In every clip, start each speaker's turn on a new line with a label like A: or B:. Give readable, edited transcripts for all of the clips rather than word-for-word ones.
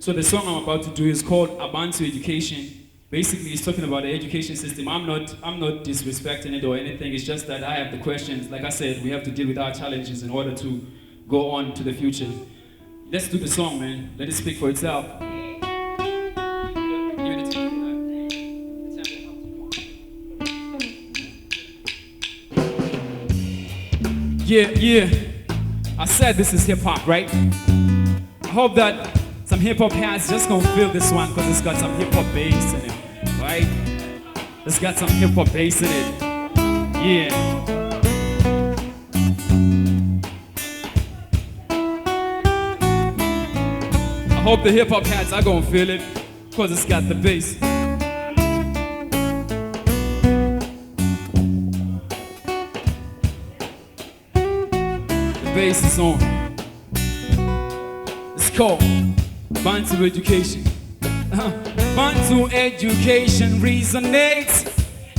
A: So the song I'm about to do is called Abantu Education. Basically, it's talking about the education system. I'm not disrespecting it or anything. It's just that I have the questions. Like I said, we have to deal with our challenges in order to go on to the future. Let's do the song, man. Let it speak for itself. Yeah. I said this is hip hop, right? I hope that some hip hop heads just gonna feel this one because it's got some hip hop bass in it, right? It's got some hip hop bass in it. Yeah. I hope the hip hop heads are gonna feel it because it's got the bass. The bass is on. It's called Abantu Education. Abantu Education resonates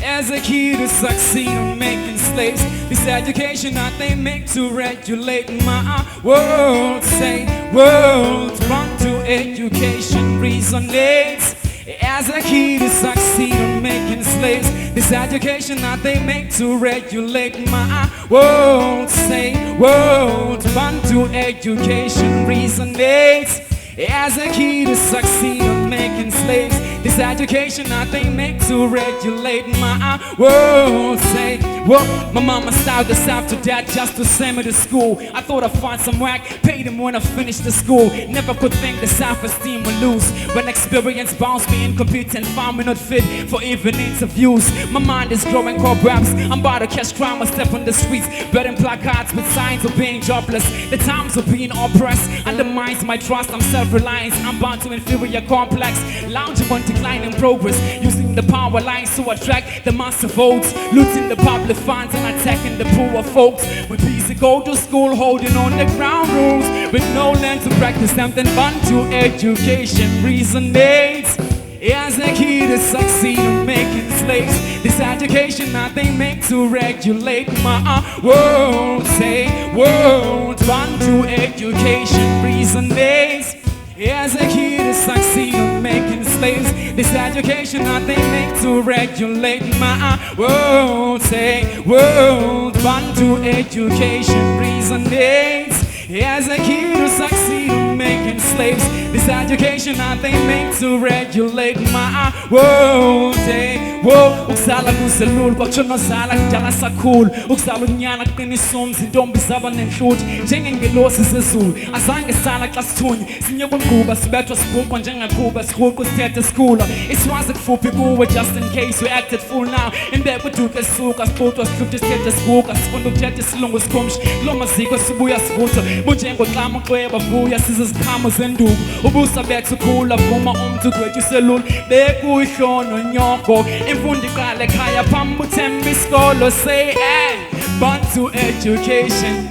A: as a key to succeed in making slaves. This education that they make to regulate my world. Say world. Abantu Education resonates as a key to succeed in making slaves. This education that they make to regulate my world. Say world. Abantu Education resonates as a key to succeed in making slaves. This education that they make to regulate my world. Say, well, my mama starved us out to death just to send me to school. I thought I'd find some whack, paid him when I finished the school. Never could think the self-esteem would lose when experience bounced me incompetent, found me not fit for even interviews. My mind is growing cobwebs. I'm about to catch crime, I step on the streets, bearing placards with signs of being jobless. The times of being oppressed undermines my trust. I'm self-reliant, I'm bound to inferior complex, lounging on declining progress, using the power lines to attract the massive votes, looting the public funds and attacking the poor folks. We busy go to school holding on the ground rules with no land to practice something. Bantu education resonates as a key to succeed in making slaves. This education that they make to regulate my world. Say world. Bantu education resonates as a key to succeed in making slaves. This education that they make to regulate my world. Say world. Bantu education resonates as a key to succeed in making slaves. This education that they make to regulate my world. Say world. Ukusala kuselul kwakushona zala kudala sakhulu. Ukusala unyana kuqinisa umzintombi zaba nenhluthu njengengelosi zezulu. Azange sala xa sithunywa sinyekwa ngquba sibethwa sibhuqwa njengaqhuba sihuqwa sithethe sikhula. Iswazi kufuphi kuwe just in case you acted fool now. Imbeko duke sisuka sixuthwa sihluthe sithethe sibuka sifunda ukuthetha isilungu sikhumsha kulo maziko sibuya sivutha bunjengoxama uxweba vuya size ziqhamo zenduku ubusa bethu khula vuma umntu gwethu iselula bekuyihlono nyoko imfundo iqala ekhaya phambi uthemba isikolo. Say hey, Bantu education.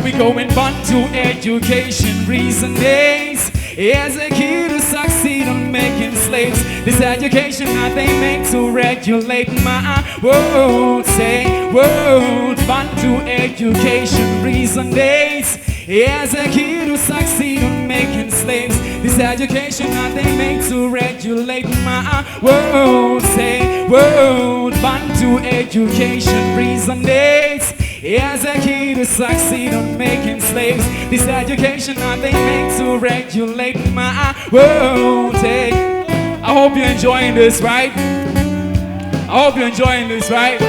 A: We going Bantu education resonates as a key to succeed in making slaves. This education that they make to regulate my world. Say world. Bantu education resonates as a key to succeed in making slaves. This education that they make to regulate my world. Say world. Bantu education resonates as a key to succeed in making slaves. This education that they make to regulate my world. Hey, I hope you're enjoying this, right? I hope you're enjoying this, right?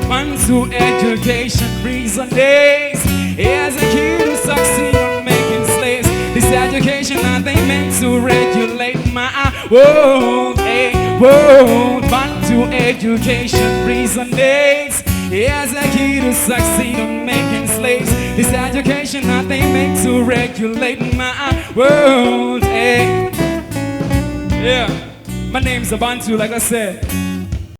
A: Bantu education resonates as a key to succeed in making slaves. This education that they make to regulate my world. Hey, world. Bantu education resonates as a key to succeed in making slaves. This education that they make to regulate my world. Hey. Yeah, my name's Abantu, like I said.